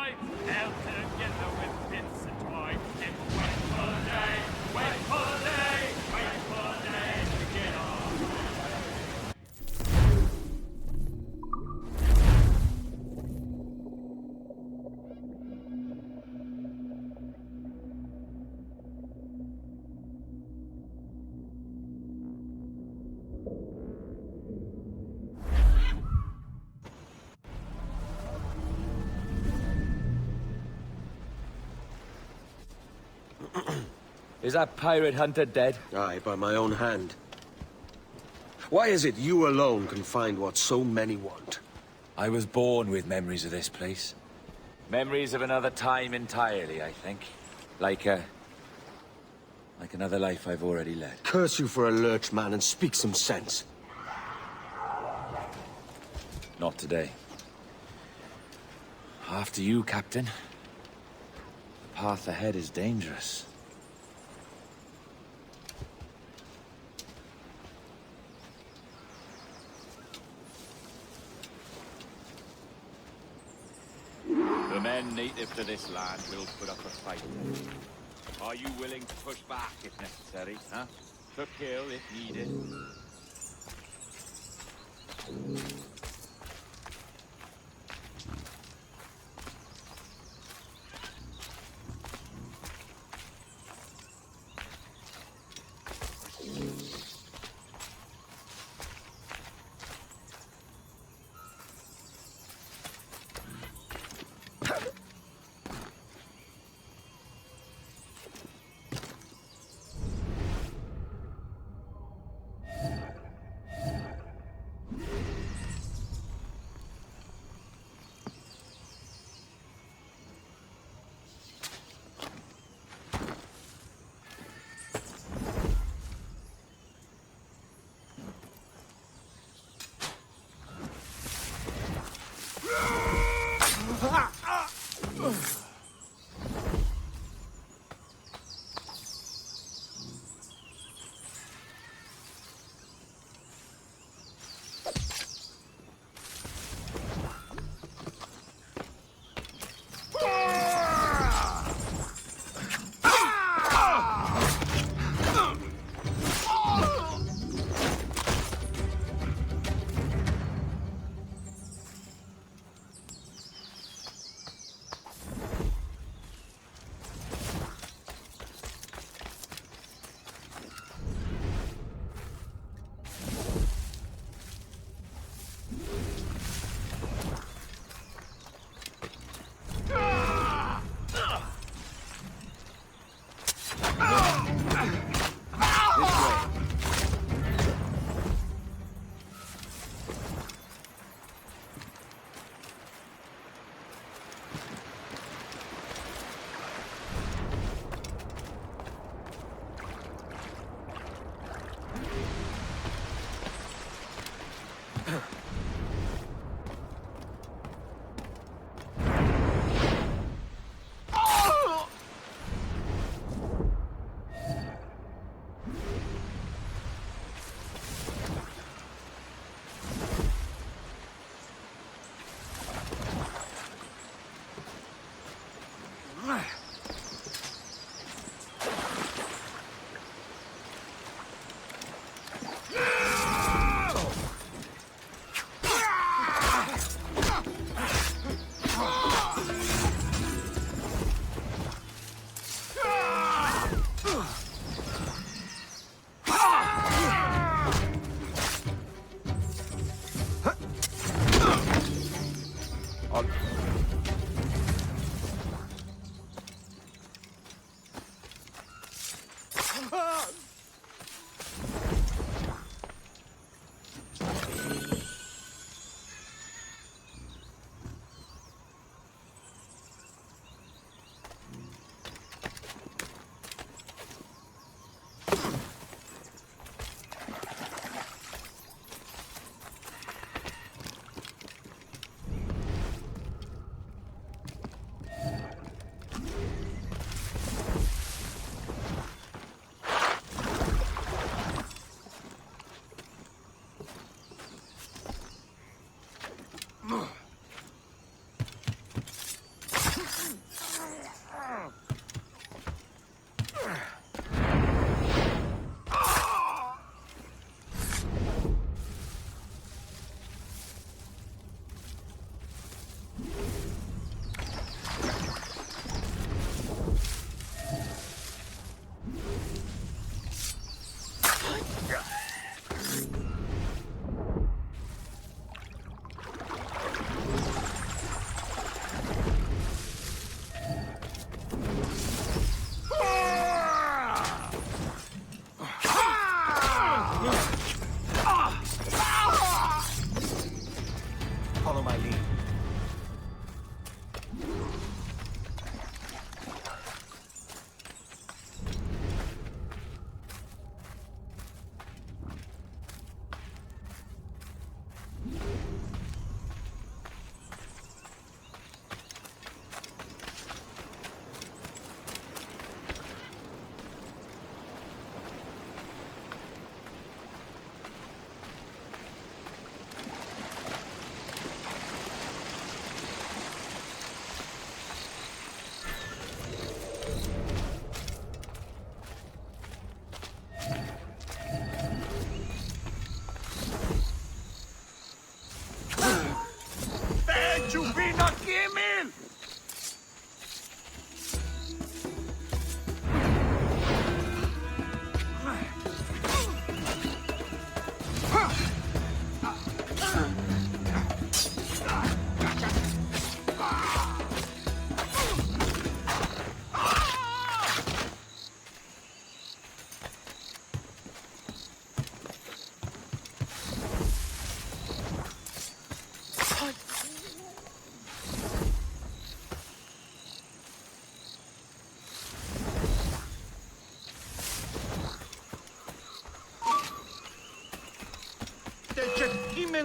boy, held together with bits and toy. And wait for the day, wait for the day, wait for the day to get on. Is that pirate hunter dead? Aye, by my own hand. Why is it you alone can find what so many want? I was born with memories of this place. Memories of another time entirely, I think. Like another life I've already led. Curse you for a lurch, man, and speak some sense. Not today. After you, Captain. The path ahead is dangerous. The men native to this land will put up a fight. Are you willing to push back if necessary, huh? To kill if needed?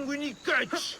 sanguinicate!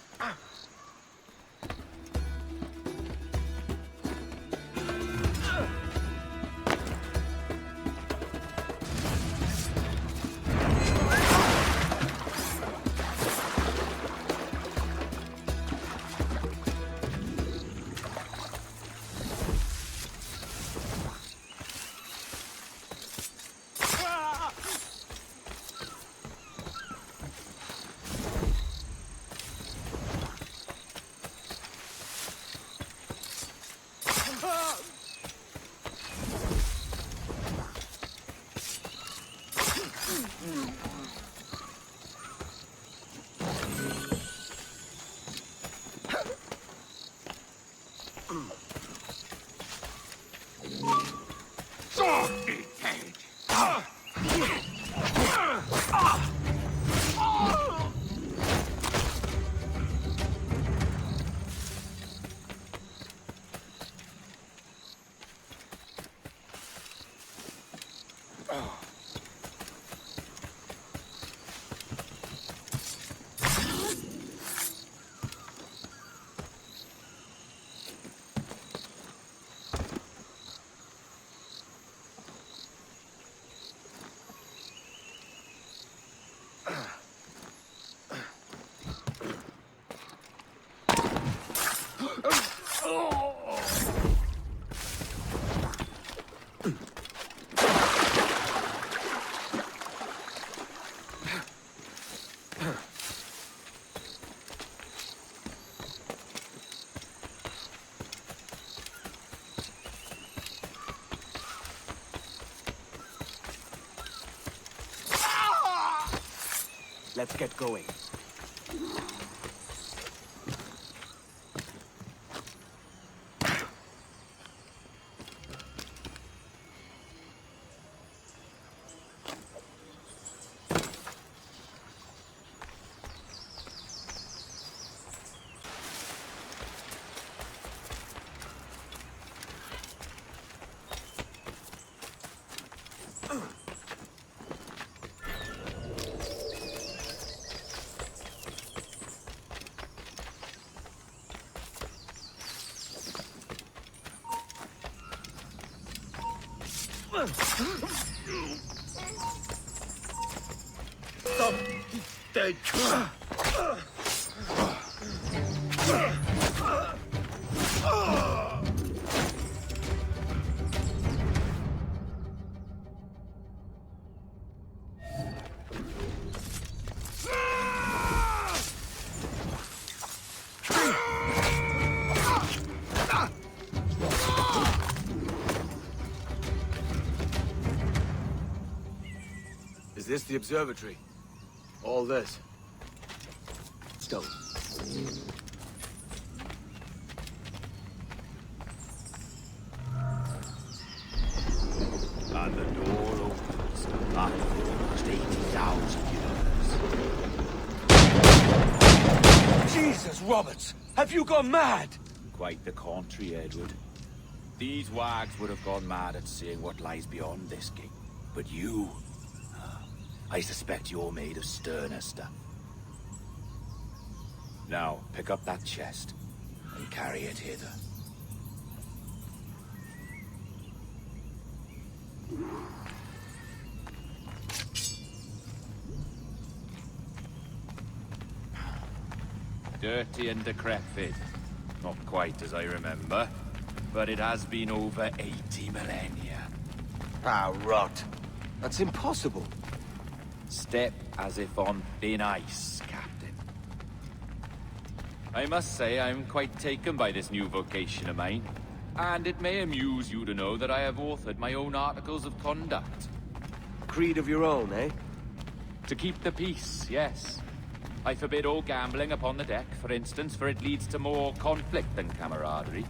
Let's get going. Is this the observatory? All this? Stone. And the door opens after almost 80,000 years. Jesus, Roberts! Have you gone mad? Quite the contrary, Edward. These wags would have gone mad at seeing what lies beyond this gate. But you... I suspect you're made of sterner stuff. Now, pick up that chest and carry it hither. Dirty and decrepit. Not quite as I remember, but it has been over 80 millennia. Ah, rot. That's impossible. Step as if on thin ice, Captain. I must say I'm quite taken by this new vocation of mine, and it may amuse you to know that I have authored my own articles of conduct. Creed of your own, eh? To keep the peace, yes. I forbid all gambling upon the deck, for instance, for it leads to more conflict than camaraderie.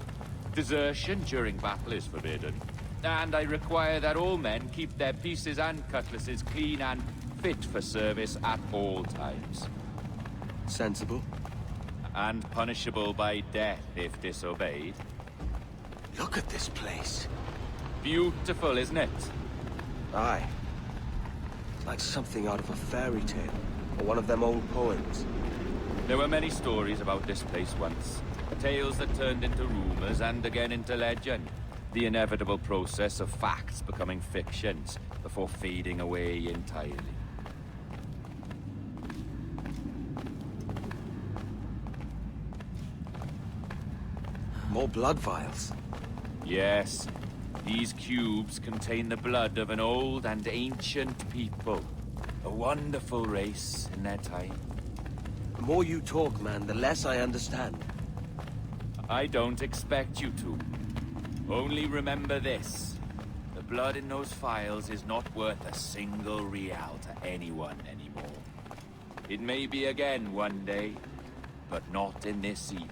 Desertion during battle is forbidden. And I require that all men keep their pieces and cutlasses clean and fit for service at all times. Sensible. And punishable by death if disobeyed. Look at this place. Beautiful, isn't it? Aye. It's like something out of a fairy tale, or one of them old poems. There were many stories about this place once. Tales that turned into rumors and again into legend. The inevitable process of facts becoming fictions before fading away entirely. More blood vials. Yes, these cubes contain the blood of an old and ancient people. A wonderful race in their time. The more you talk, man, the less I understand. I don't expect you to. Only remember this. The blood in those files is not worth a single real to anyone anymore. It may be again one day, but not in this epoch.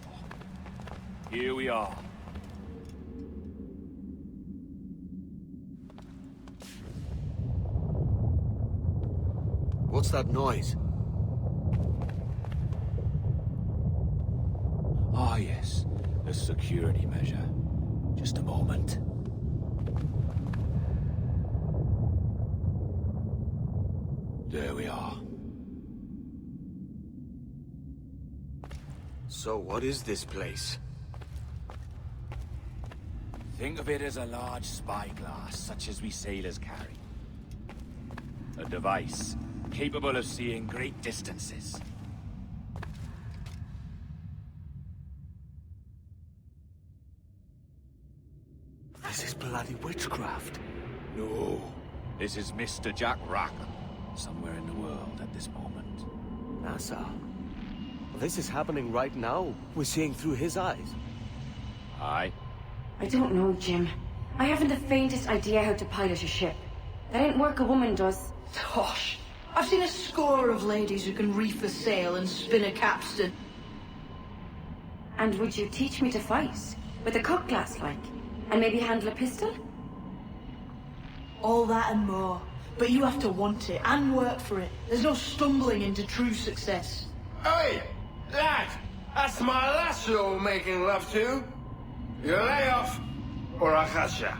Here we are. What's that noise? Ah, yes. A security measure. Just a moment. There we are. So what is this place? Think of it as a large spyglass, such as we sailors carry. A device capable of seeing great distances. This is bloody witchcraft. No. This is Mr. Jack Rackham, somewhere in the world at this moment. Nassau. This is happening right now. We're seeing through his eyes. Aye. I don't know, Jim. I haven't the faintest idea how to pilot a ship. That ain't work a woman does. Tosh. I've seen a score of ladies who can reef a sail and spin a capstan. And would you teach me to fight? With a cutlass, like? And maybe handle a pistol? All that and more. But you have to want it and work for it. There's no stumbling into true success. Hey, lad! That's my lass you're making love to. You lay off, or I'll catch ya.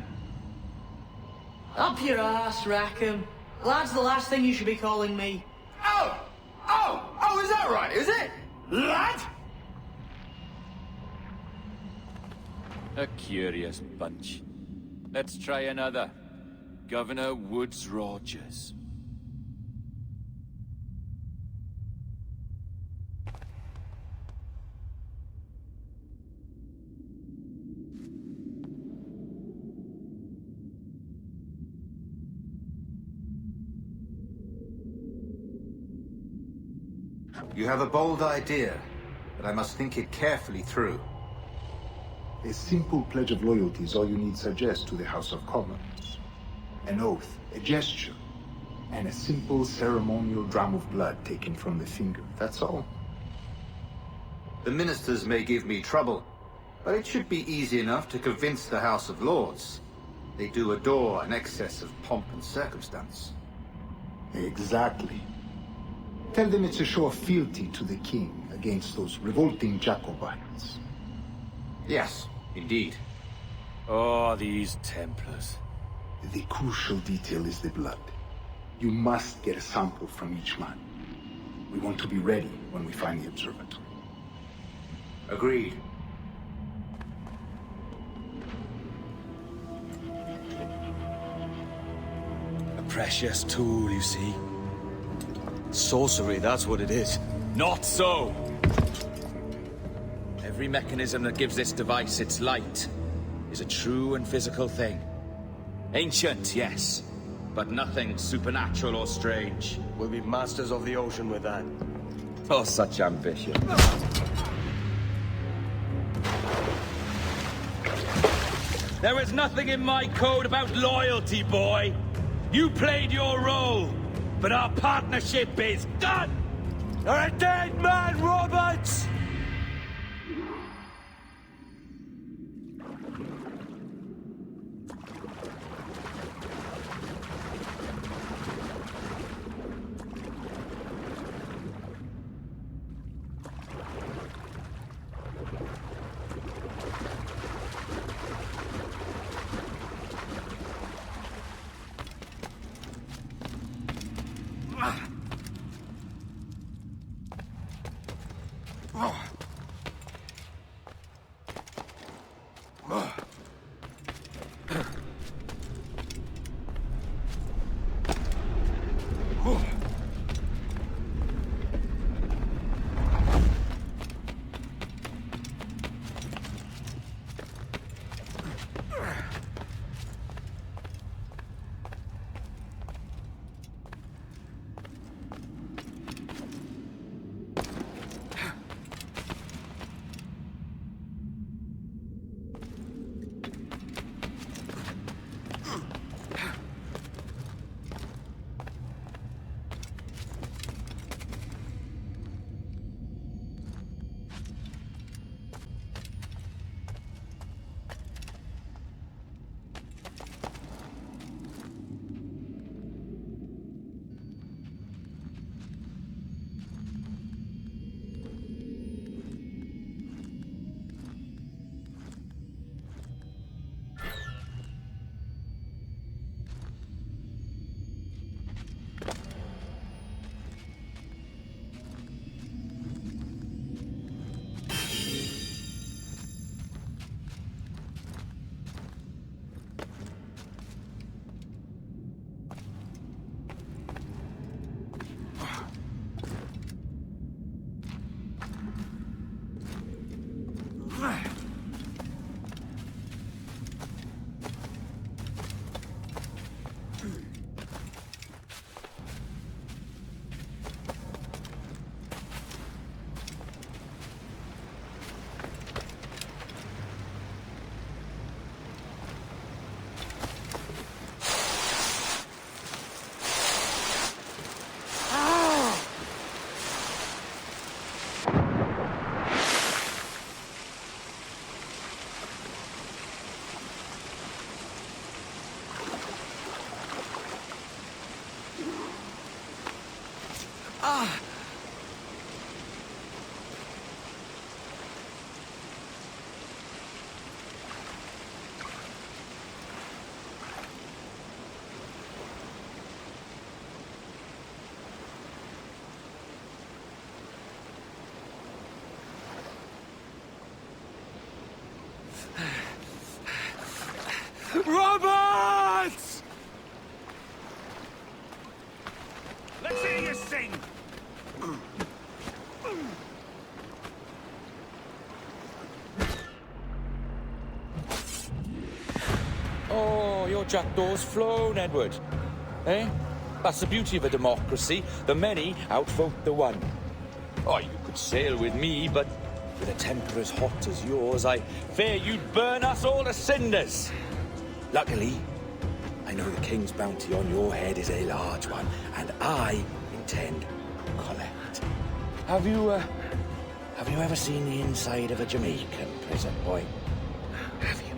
Up your ass, Rackham. Lad's the last thing you should be calling me. Oh, is that right, is it? Lad? A curious bunch. Let's try another. Governor Woods Rogers. You have a bold idea, but I must think it carefully through. A simple pledge of loyalty is all you need suggest to the House of Commons. An oath, a gesture, and a simple ceremonial dram of blood taken from the finger. That's all. The ministers may give me trouble, but it should be easy enough to convince the House of Lords. They do adore an excess of pomp and circumstance. Exactly. Tell them it's a show of fealty to the king against those revolting Jacobites. Yes, indeed. Oh, these Templars. The crucial detail is the blood. You must get a sample from each man. We want to be ready when we find the observatory. Agreed. A precious tool, you see. Sorcery, that's what it is. Not so! Every mechanism that gives this device its light is a true and physical thing. Ancient, yes, but nothing supernatural or strange. We'll be masters of the ocean with that. Oh, such ambition. There is nothing in my code about loyalty, boy. You played your role, but our partnership is done! You're a dead man, Roberts! Roberts! Let's hear you sing! Oh, your jackdaw's flown, Edward. Eh? That's the beauty of a democracy. The many outvote the one. Oh, you could sail with me, but with a temper as hot as yours, I fear you'd burn us all to cinders. Luckily, I know the king's bounty on your head is a large one, and I intend to collect. Have you ever seen the inside of a Jamaican prison, boy? Have you?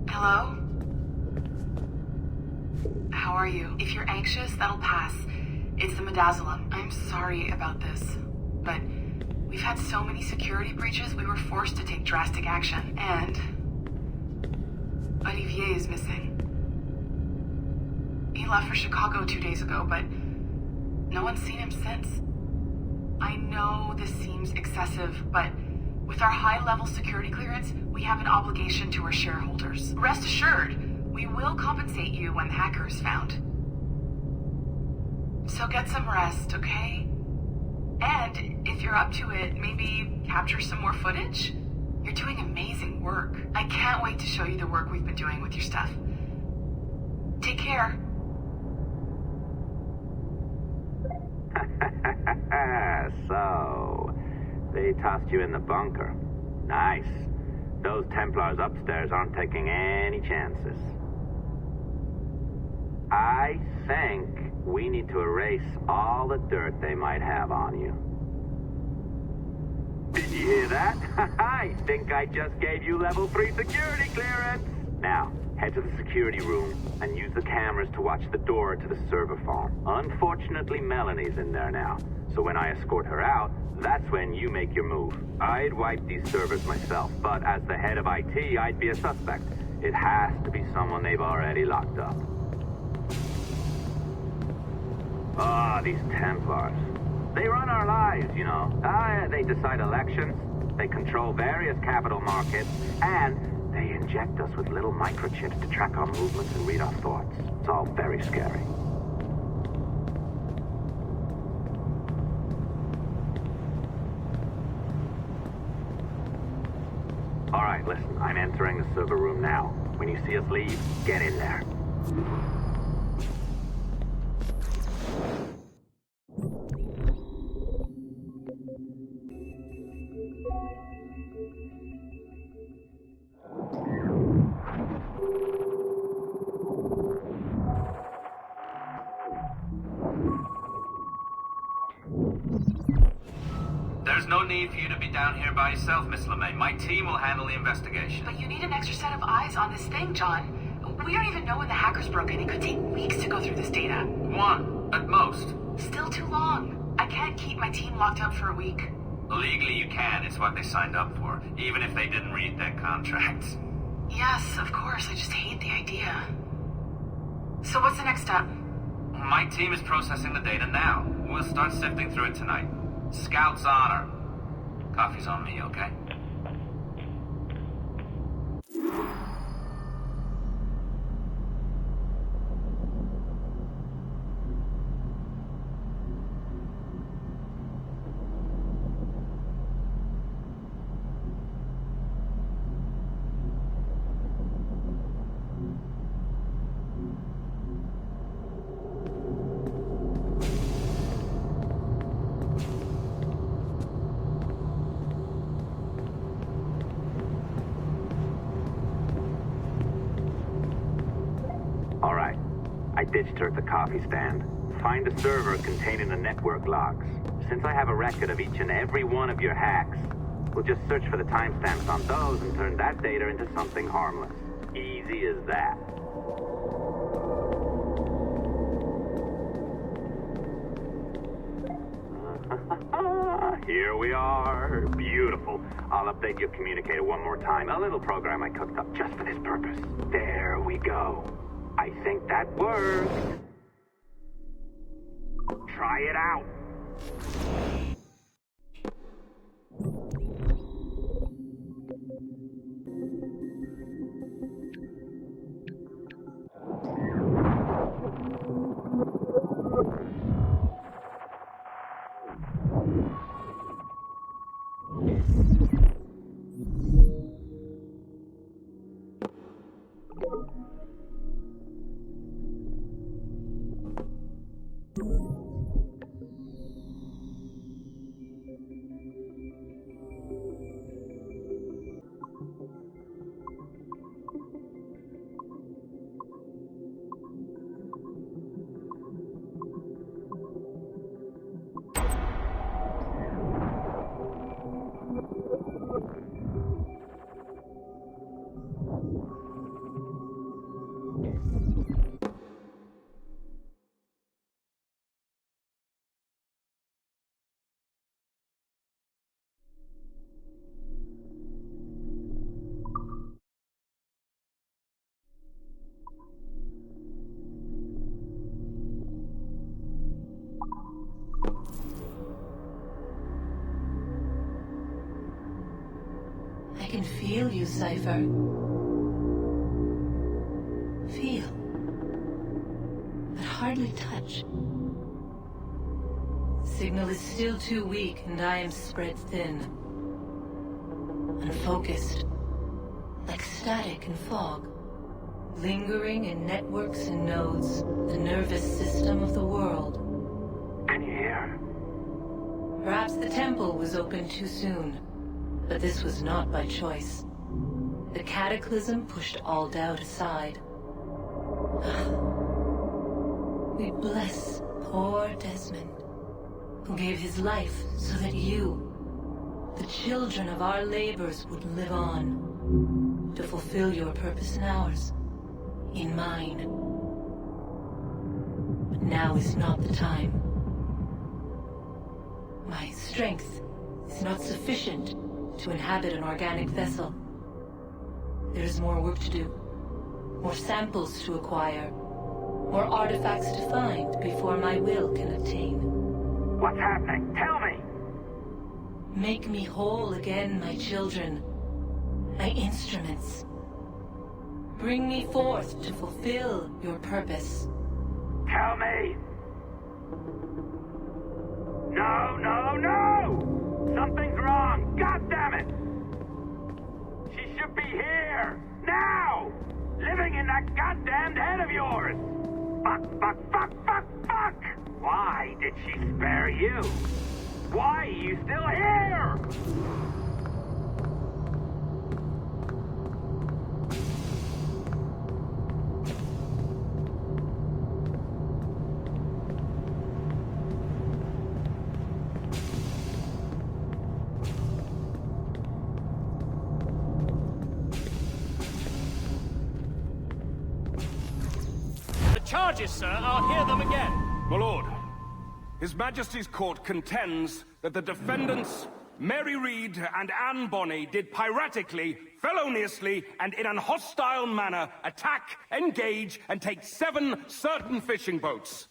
Hello? How are you? If you're anxious, that'll pass. It's the midazolam. I'm sorry about this, but we've had so many security breaches, we were forced to take drastic action, and Olivier is missing. He left for Chicago 2 days ago, but no one's seen him since. I know this seems excessive, but with our high-level security clearance, we have an obligation to our shareholders. Rest assured, we will compensate you when the hacker is found. So get some rest, okay? And if you're up to it, maybe capture some more footage? You're doing amazing work. I can't wait to show you the work we've been doing with your stuff. Take care. So, they tossed you in the bunker. Nice. Those Templars upstairs aren't taking any chances. I think we need to erase all the dirt they might have on you. Did you hear that? I think I just gave you level 3 security clearance. Now, head to the security room and use the cameras to watch the door to the server farm. Unfortunately, Melanie's in there now, so when I escort her out, that's when you make your move. I'd wipe these servers myself, but as the head of IT, I'd be a suspect. It has to be someone they've already locked up. Ah, these Templars. They run our lives, you know. They decide elections, they control various capital markets, and they inject us with little microchips to track our movements and read our thoughts. It's all very scary. All right, listen, I'm entering the server room now. When you see us leave, get in there. There's no need for you to be down here by yourself, Miss LeMay. My team will handle the investigation. But you need an extra set of eyes on this thing, John. We don't even know when the hackers broke in. It could take weeks to go through this data. 1, at most. Still too long. I can't keep my team locked up for a week. Legally you can. It's what they signed up for, even if they didn't read their contracts. Yes, of course. I just hate the idea. So what's the next step? My team is processing the data now. We'll start sifting through it tonight. Scout's honor. Coffee's on me, okay? I ditched her at the coffee stand. Find a server containing the network logs. Since I have a record of each and every one of your hacks, we'll just search for the timestamps on those and turn that data into something harmless. Easy as that. Here we are. Beautiful. I'll update your communicator one more time. A little program I cooked up just for this purpose. There we go. I think that works. Try it out. I can feel you, Cypher. Feel. But hardly touch. Signal is still too weak, and I am spread thin. Unfocused. Like static and fog. Lingering in networks and nodes. The nervous system of the world. Can you hear? Perhaps the temple was opened too soon. But this was not by choice. The cataclysm pushed all doubt aside. We bless poor Desmond, who gave his life so that you, the children of our labors, would live on, to fulfill your purpose in ours, in mine. But now is not the time. My strength is not sufficient to inhabit an organic vessel. There is more work to do, more samples to acquire, more artifacts to find before my will can obtain. What's happening? Tell me! Make me whole again, my children, my instruments. Bring me forth to fulfill your purpose. Tell me! No, no, no! Something's wrong! God damn it! She should be here! Now! Living in that goddamned head of yours! Fuck, fuck, fuck, fuck, fuck! Why did she spare you? Why are you still here? Charges, sir. I'll hear them again. My lord, His Majesty's court contends that the defendants, Mary Reed and Anne Bonny, did piratically, feloniously, and in an hostile manner attack, engage, and take 7 certain fishing boats.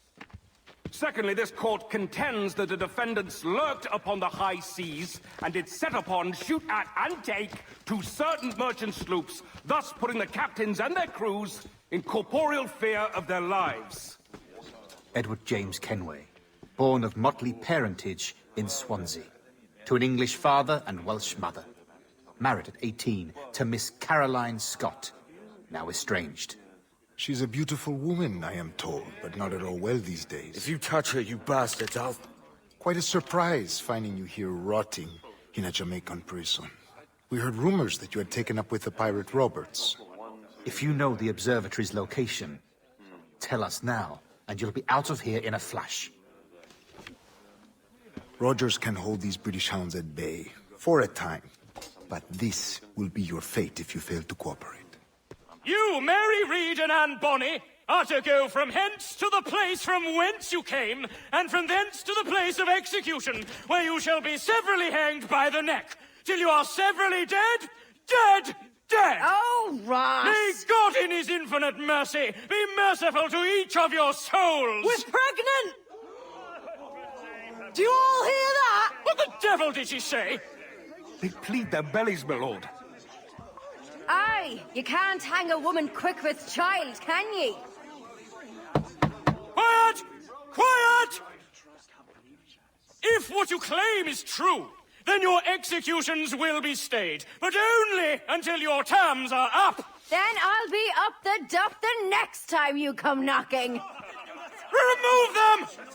Secondly, this court contends that the defendants lurked upon the high seas and did set upon, shoot at, and take 2 certain merchant sloops, thus putting the captains and their crews in corporeal fear of their lives. Edward James Kenway, born of motley parentage in Swansea, to an English father and Welsh mother. Married at 18 to Miss Caroline Scott, now estranged. She's a beautiful woman, I am told, but not at all well these days. If you touch her, you bastards, I'll... Quite a surprise finding you here rotting in a Jamaican prison. We heard rumors that you had taken up with the pirate Roberts. If you know the Observatory's location, Tell us now, and you'll be out of here in a flash. Rogers can hold these British hounds at bay, for a time. But this will be your fate if you fail to cooperate. You, Mary Reed and Anne Bonny, are to go from hence to the place from whence you came, and from thence to the place of execution, where you shall be severally hanged by the neck, till you are severally dead, dead, dead! Oh, Ross! May God in his infinite mercy be merciful to each of your souls! We're pregnant! Do you all hear that? What the devil did she say? They plead their bellies, my lord. Aye, you can't hang a woman quick with child, can ye? Quiet! Quiet! If what you claim is true, then your executions will be stayed, but only until your terms are up. Then I'll be up the duff the next time you come knocking. Remove them!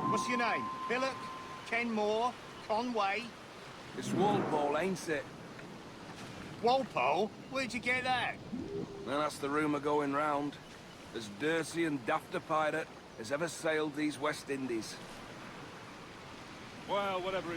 What's your name? Billock? Kenmore? Conway? It's Walpole, ain't it? Walpole? Where'd you get that? Well, that's the rumour going round. As dirty and daft a pirate as ever sailed these West Indies. Well, whatever